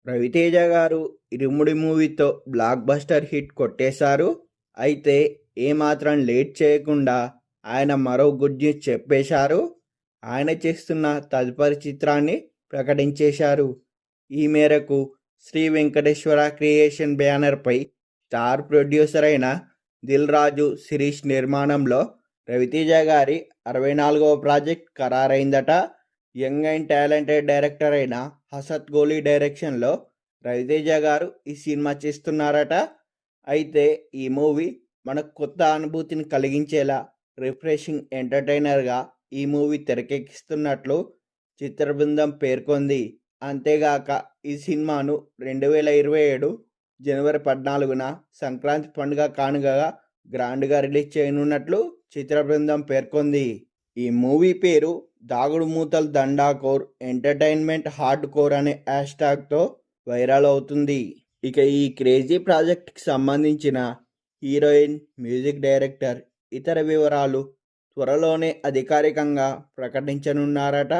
రవితేజ గారు 'ఇరుముడి' మూవీతో block buster hit కొట్టేశారు. అయితే ఏమాత్రం లేట్ చేయకుండా ఆయన మరో గుడ్ న్యూస్ చెప్పేశారు. ఆయన చేస్తున్న తదుపరి చిత్రాన్ని ప్రకటించేశారు. ఈ మేరకు శ్రీ వెంకటేశ్వర క్రియేషన్ బ్యానర్పై స్టార్ ప్రొడ్యూసర్ అయిన దిల్ రాజు శిరీష్ నిర్మాణంలో రవితేజ గారి 64వ ప్రాజెక్ట్ ఖరారైందట. యంగ్ అండ్ టాలెంటెడ్ డైరెక్టర్ అయిన హసత్ గోలీ డైరెక్షన్లో రవితేజ గారు ఈ సినిమా చేస్తున్నారట. అయితే ఈ మూవీ మనకు కొత్త అనుభూతిని కలిగించేలా రిఫ్రెషింగ్ ఎంటర్టైనర్గా ఈ మూవీ తెరకెక్కిస్తున్నట్లు చిత్ర బృందం పేర్కొంది. అంతేగాక ఈ సినిమాను 2027 జనవరి 14న సంక్రాంతి పండుగ కానుకగా గ్రాండ్గా రిలీజ్ చేయనున్నట్లు చిత్ర బృందం పేర్కొంది. ఈ మూవీ పేరు దాగుడు మూతల్ దండాకోర్ ఎంటర్టైన్మెంట్ హార్డ్ కోర్ అనే హ్యాష్ట్యాగ్తో వైరల్ అవుతుంది. ఇక ఈ క్రేజీ ప్రాజెక్ట్కి సంబంధించిన హీరోయిన్, మ్యూజిక్ డైరెక్టర్, ఇతర వివరాలు త్వరలోనే అధికారికంగా ప్రకటించనున్నారట.